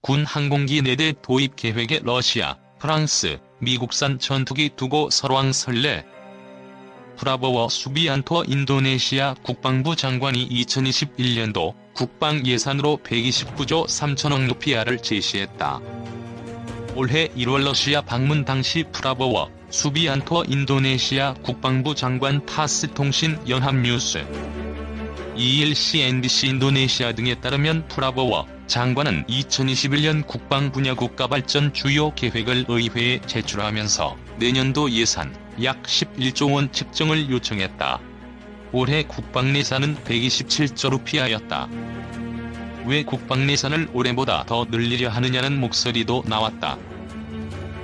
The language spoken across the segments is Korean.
군 항공기 4대 도입 계획에 러시아, 프랑스, 미국산 전투기 두고 설왕설래. 프라보워 수비안토 인도네시아 국방부 장관이 2021년도 국방 예산으로 129조 3천억 루피아를 제시했다. 올해 1월 러시아 방문 당시 프라보워 수비안토 인도네시아 국방부 장관 타스 통신 연합뉴스 2일 CNBC 인도네시아 등에 따르면 프라보워 장관은 2021년 국방 분야 국가발전 주요 계획을 의회에 제출하면서 내년도 예산 약 11조 원 측정을 요청했다. 올해 국방 예산은 127조 루피아였다. 왜 국방 예산을 올해보다 더 늘리려 하느냐는 목소리도 나왔다.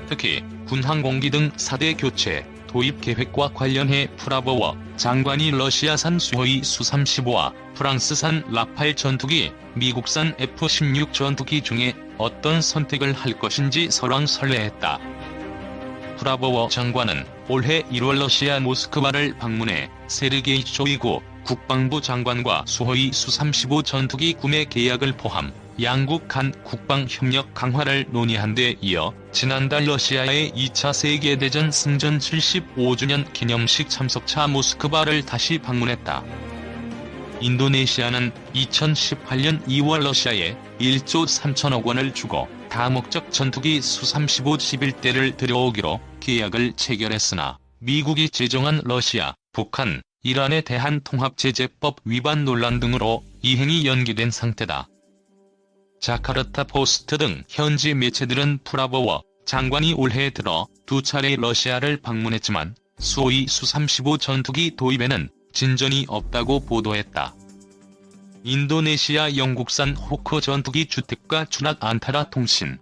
특히 군항공기 등 4대 교체, 도입 계획과 관련해 프라보워 장관이 러시아산 수호이 수-35와 프랑스산 라팔 전투기, 미국산 F-16 전투기 중에 어떤 선택을 할 것인지 설왕설래했다. 프라보워 장관은 올해 1월 러시아 모스크바를 방문해 세르게이 쇼이구 국방부 장관과 수호이 수-35 전투기 구매 계약을 포함 양국 간 국방 협력 강화를 논의한 데 이어 지난달 러시아의 2차 세계대전 승전 75주년 기념식 참석차 모스크바를 다시 방문했다. 인도네시아는 2018년 2월 러시아에 1조 3천억 원을 주고 다목적 전투기 수-35 11대를 들여오기로 계약을 체결했으나 미국이 제정한 러시아, 북한, 이란에 대한 통합제재법 위반 논란 등으로 이행이 연기된 상태다. 자카르타 포스트 등 현지 매체들은 프라보워 장관이 올해 들어 2차례 러시아를 방문했지만 수호이 수-35 전투기 도입에는 진전이 없다고 보도했다. 인도네시아 영국산 호크 전투기 주택가 추락 안타라 통신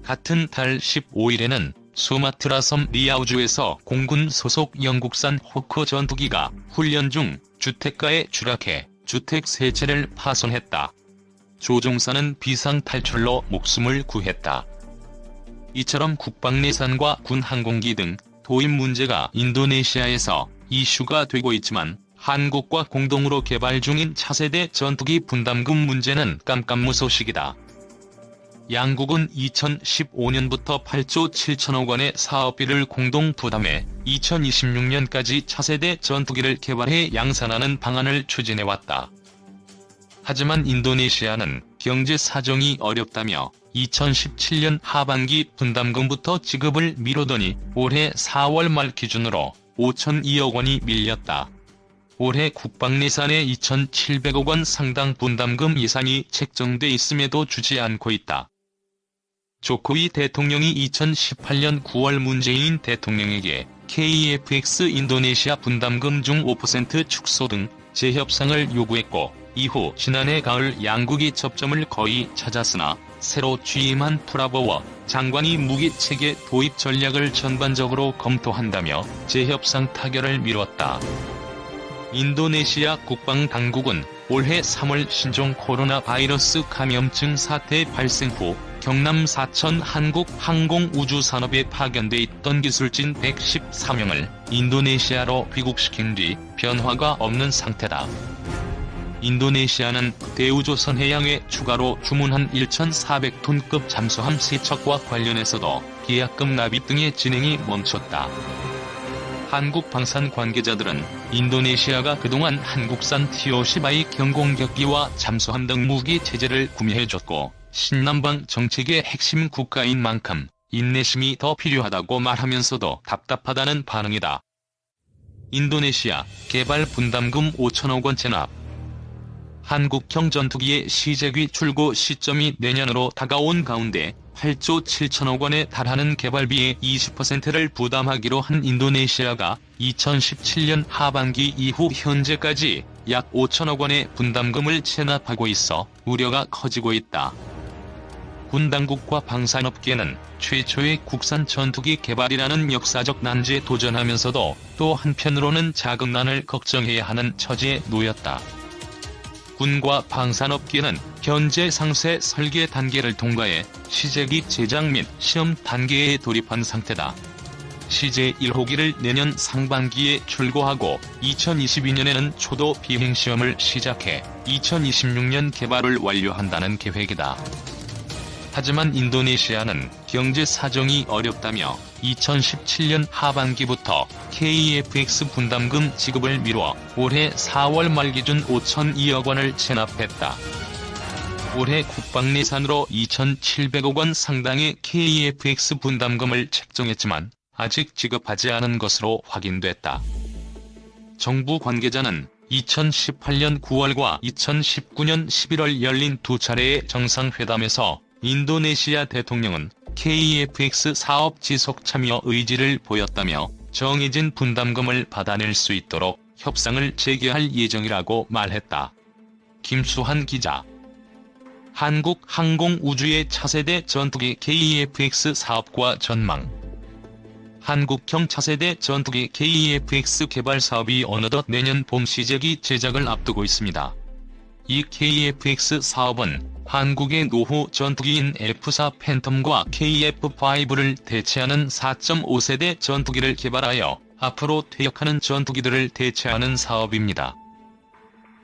같은 달 15일에는 수마트라 섬 리아우주에서 공군 소속 영국산 호크 전투기가 훈련 중 주택가에 추락해 주택 3채를 파손했다. 조종사는 비상 탈출로 목숨을 구했다. 이처럼 국방 예산과 군 항공기 등 도입 문제가 인도네시아에서 이슈가 되고 있지만 한국과 공동으로 개발 중인 차세대 전투기 분담금 문제는 깜깜무소식이다. 양국은 2015년부터 8조 7천억 원의 사업비를 공동 부담해 2026년까지 차세대 전투기를 개발해 양산하는 방안을 추진해왔다. 하지만 인도네시아는 경제 사정이 어렵다며 2017년 하반기 분담금부터 지급을 미루더니 올해 4월 말 기준으로 5,002억 원이 밀렸다. 올해 국방 예산에 2,700억 원 상당 분담금 예산이 책정돼 있음에도 주지 않고 있다. 조코위 대통령이 2018년 9월 문재인 대통령에게 KFX 인도네시아 분담금 중 5% 축소 등 재협상을 요구했고 이후 지난해 가을 양국이 접점을 거의 찾았으나 새로 취임한 프라보워 장관이 무기체계 도입 전략을 전반적으로 검토한다며 재협상 타결을 미뤘다. 인도네시아 국방당국은 올해 3월 신종 코로나 바이러스 감염증 사태 발생 후 경남 사천 한국 항공우주산업에 파견돼 있던 기술진 114명을 인도네시아로 귀국시킨 뒤 변화가 없는 상태다. 인도네시아는 대우조선해양에 추가로 주문한 1,400톤급 잠수함 세척과 관련해서도 계약금 납입 등의 진행이 멈췄다. 한국 방산 관계자들은 인도네시아가 그동안 한국산 T-50I 경공격기와 잠수함 등 무기 체제를 구매해줬고 신남방 정책의 핵심 국가인 만큼 인내심이 더 필요하다고 말하면서도 답답하다는 반응이다. 인도네시아 개발 분담금 5천억 원 체납. 한국형 전투기의 시제기 출고 시점이 내년으로 다가온 가운데 8조 7천억 원에 달하는 개발비의 20%를 부담하기로 한 인도네시아가 2017년 하반기 이후 현재까지 약 5천억 원의 분담금을 체납하고 있어 우려가 커지고 있다. 군 당국과 방산업계는 최초의 국산 전투기 개발이라는 역사적 난제에 도전하면서도 또 한편으로는 자금난을 걱정해야 하는 처지에 놓였다. 군과 방산업계는 현재 상세 설계 단계를 통과해 시제기 제작 및 시험 단계에 돌입한 상태다. 시제 1호기를 내년 상반기에 출고하고 2022년에는 초도 비행시험을 시작해 2026년 개발을 완료한다는 계획이다. 하지만 인도네시아는 경제 사정이 어렵다며 2017년 하반기부터 KEFX 분담금 지급을 미뤄 올해 4월 말 기준 5,002억 원을 체납했다. 올해 국방 예산으로 2,700억 원 상당의 KEFX 분담금을 책정했지만 아직 지급하지 않은 것으로 확인됐다. 정부 관계자는 2018년 9월과 2019년 11월 열린 두 차례의 정상회담에서 인도네시아 대통령은 KEFX 사업 지속 참여 의지를 보였다며 정해진 분담금을 받아낼 수 있도록 협상을 재개할 예정이라고 말했다. 김수환 기자. 한국항공우주의 차세대 전투기 KEFX 사업과 전망. 한국형 차세대 전투기 KEFX 개발 사업이 어느덧 내년 봄 시제기 제작을 앞두고 있습니다. 이 KEFX 사업은 한국의 노후 전투기인 F-4 팬텀과 KF-5를 대체하는 4.5세대 전투기를 개발하여 앞으로 퇴역하는 전투기들을 대체하는 사업입니다.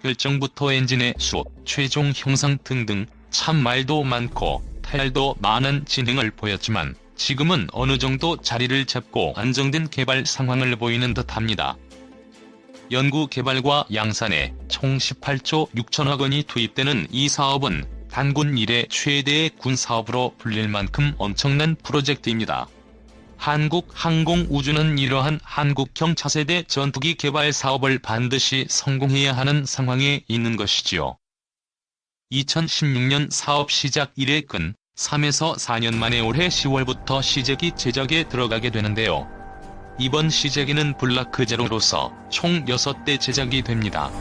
결정부터 엔진의 수, 최종 형상 등등 참 말도 많고 탈도 많은 진행을 보였지만 지금은 어느 정도 자리를 잡고 안정된 개발 상황을 보이는 듯합니다. 연구 개발과 양산에 총 18조 6천억 원이 투입되는 이 사업은 단군 이래 최대의 군사업으로 불릴 만큼 엄청난 프로젝트입니다. 한국항공우주는 이러한 한국형 차세대 전투기 개발 사업을 반드시 성공해야 하는 상황에 있는 것이지요. 2016년 사업 시작 이래 근 3에서 4년 만에 올해 10월부터 시제기 제작에 들어가게 되는데요. 이번 시제기는 블라크 제로로서 총 6대 제작이 됩니다.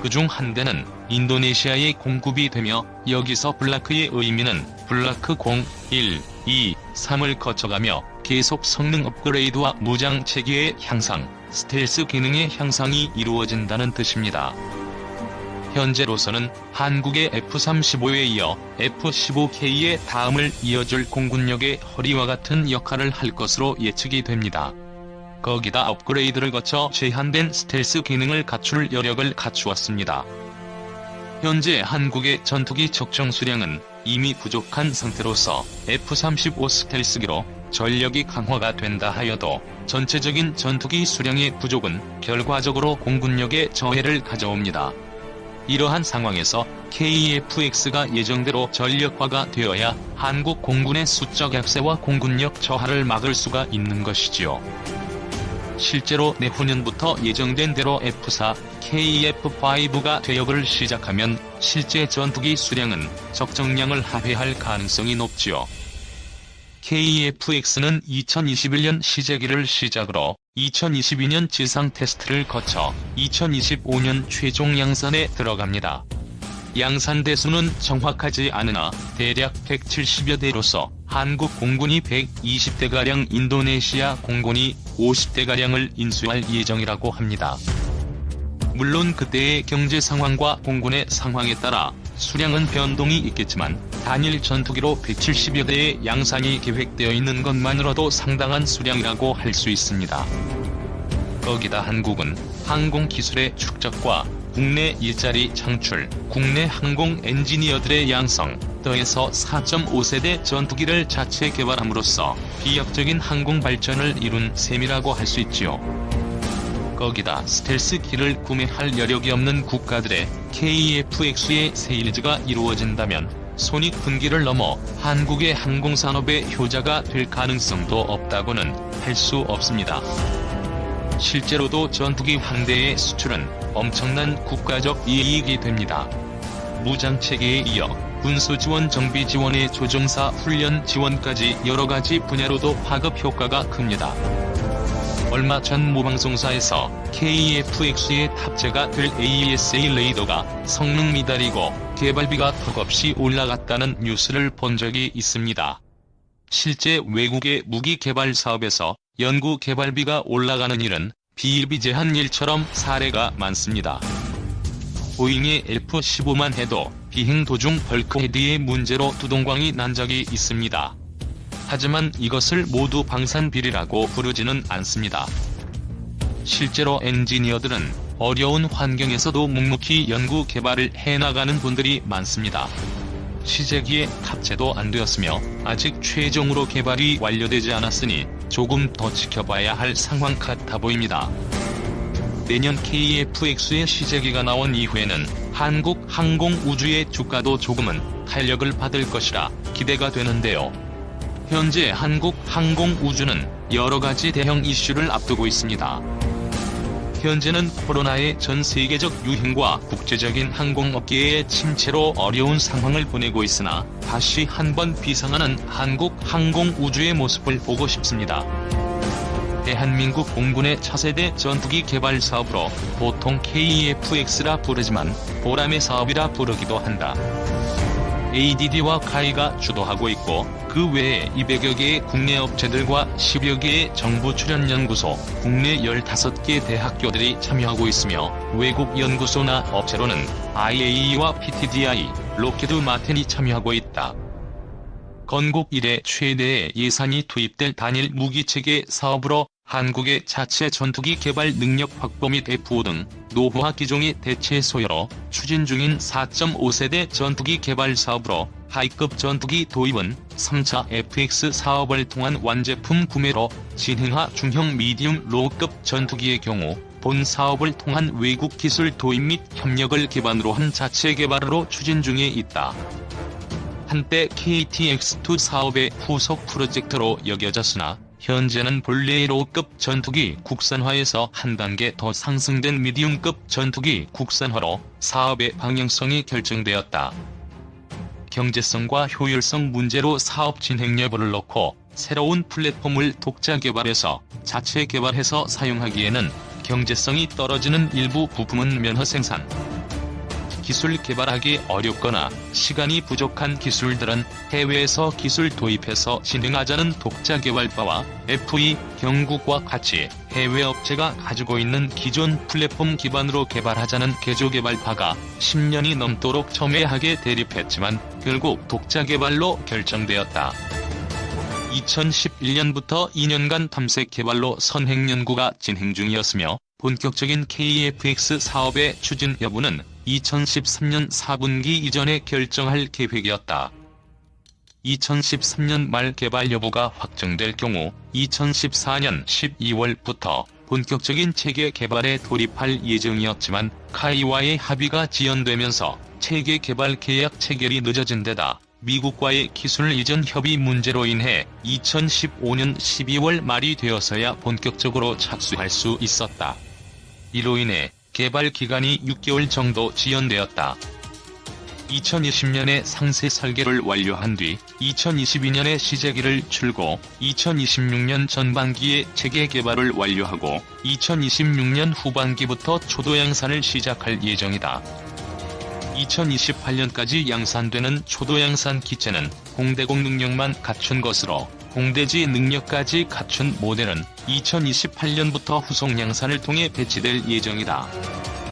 그중 한 대는 인도네시아에 공급이 되며 여기서 블라크의 의미는 블라크 0, 1, 2, 3을 거쳐가며 계속 성능 업그레이드와 무장 체계의 향상, 스텔스 기능의 향상이 이루어진다는 뜻입니다. 현재로서는 한국의 F-35에 이어 F-15K의 다음을 이어줄 공군력의 허리와 같은 역할을 할 것으로 예측이 됩니다. 거기다 업그레이드를 거쳐 제한된 스텔스 기능을 갖출 여력을 갖추었습니다. 현재 한국의 전투기 적정 수량은 이미 부족한 상태로서 F-35 스텔스기로 전력이 강화가 된다 하여도 전체적인 전투기 수량의 부족은 결과적으로 공군력에 저해를 가져옵니다. 이러한 상황에서 KEFX가 예정대로 전력화가 되어야 한국 공군의 수적 약세와 공군력 저하를 막을 수가 있는 것이지요. 실제로 내후년부터 예정된 대로 F-4, KF-5가 퇴역을 시작하면 실제 전투기 수량은 적정량을 하회할 가능성이 높지요. KEFX는 2021년 시제기를 시작으로 2022년 지상 테스트를 거쳐 2025년 최종 양산에 들어갑니다. 양산 대수는 정확하지 않으나 대략 170여 대로서 한국 공군이 120대가량, 인도네시아 공군이 50대가량을 인수할 예정이라고 합니다. 물론 그때의 경제 상황과 공군의 상황에 따라 수량은 변동이 있겠지만 단일 전투기로 170여 대의 양산이 계획되어 있는 것만으로도 상당한 수량이라고 할 수 있습니다. 거기다 한국은 항공기술의 축적과 국내 일자리 창출, 국내 항공 엔지니어들의 양성, 더해서 4.5세대 전투기를 자체 개발함으로써 비약적인 항공 발전을 이룬 셈이라고 할 수 있지요. 거기다 스텔스기를 구매할 여력이 없는 국가들의 KEFX의 세일즈가 이루어진다면 손익분기를 넘어 한국의 항공산업의 효자가 될 가능성도 없다고는 할 수 없습니다. 실제로도 전투기 한 대의 수출은 엄청난 국가적 이익이 됩니다. 무장체계에 이어 군수지원, 정비지원의 조종사 훈련 지원까지 여러가지 분야로도 파급 효과가 큽니다. 얼마 전 모방송사에서 KEFX에 탑재가 될 AESA 레이더가 성능 미달이고 개발비가 턱없이 올라갔다는 뉴스를 본 적이 있습니다. 실제 외국의 무기 개발 사업에서 연구 개발비가 올라가는 일은 비일비재한 일처럼 사례가 많습니다. 보잉의 F-15만 해도 비행 도중 벌크헤드의 문제로 두동강이 난 적이 있습니다. 하지만 이것을 모두 방산비리라고 부르지는 않습니다. 실제로 엔지니어들은 어려운 환경에서도 묵묵히 연구 개발을 해나가는 분들이 많습니다. 시제기에 탑재도 안 되었으며 아직 최종으로 개발이 완료되지 않았으니 조금 더 지켜봐야 할 상황 같아 보입니다. 내년 KF-X의 시제기가 나온 이후에는 한국 항공우주의 주가도 조금은 탄력을 받을 것이라 기대가 되는데요. 현재 한국 항공우주는 여러가지 대형 이슈를 앞두고 있습니다. 현재는 코로나의 전 세계적 유행과 국제적인 항공업계의 침체로 어려운 상황을 보내고 있으나 다시 한번 비상하는 한국 항공우주의 모습을 보고 싶습니다. 대한민국 공군의 차세대 전투기 개발 사업으로 보통 KF-X라 부르지만 보람의 사업이라 부르기도 한다. ADD와 카이가 주도하고 있고 그 외에 200여 개의 국내 업체들과 10여 개의 정부 출연연구소, 국내 15개 대학교들이 참여하고 있으며 외국 연구소나 업체로는 IAEA와 PTDI, 록히드 마틴이 참여하고 있다. 건국 이래 최대의 예산이 투입될 단일 무기체계 사업으로 한국의 자체 전투기 개발 능력 확보 및 F5 등 노후화 기종의 대체 소요로 추진 중인 4.5세대 전투기 개발 사업으로 하이급 전투기 도입은 3차 FX 사업을 통한 완제품 구매로 진행하 중형 미디움 로급 전투기의 경우 본 사업을 통한 외국 기술 도입 및 협력을 기반으로 한 자체 개발으로 추진 중에 있다. 한때 KTX2 사업의 후속 프로젝트로 여겨졌으나 현재는 본래의 로급 전투기 국산화에서 한 단계 더 상승된 미디움급 전투기 국산화로 사업의 방향성이 결정되었다. 경제성과 효율성 문제로 사업 진행 여부를 놓고 새로운 플랫폼을 독자 개발해서 자체 개발해서 사용하기에는 경제성이 떨어지는 일부 부품은 면허 생산, 기술 개발하기 어렵거나 시간이 부족한 기술들은 해외에서 기술 도입해서 진행하자는 독자 개발바와 FE, 경국과 같이 해외 업체가 가지고 있는 기존 플랫폼 기반으로 개발하자는 개조 개발파가 10년이 넘도록 첨예하게 대립했지만 결국 독자 개발로 결정되었다. 2011년부터 2년간 탐색 개발로 선행 연구가 진행 중이었으며 본격적인 KF-X 사업의 추진 여부는 2013년 4분기 이전에 결정할 계획이었다. 2013년 말 개발 여부가 확정될 경우 2014년 12월부터 본격적인 체계 개발에 돌입할 예정이었지만 카이와의 합의가 지연되면서 체계 개발 계약 체결이 늦어진 데다 미국과의 기술 이전 협의 문제로 인해 2015년 12월 말이 되어서야 본격적으로 착수할 수 있었다. 이로 인해 개발 기간이 6개월 정도 지연되었다. 2020년에 상세 설계를 완료한 뒤 2022년에 시제기를 출고, 2026년 전반기에 체계 개발을 완료하고 2026년 후반기부터 초도 양산을 시작할 예정이다. 2028년까지 양산되는 초도 양산 기체는 공대공 능력만 갖춘 것으로 공대지 능력까지 갖춘 모델은 2028년부터 후속 양산을 통해 배치될 예정이다.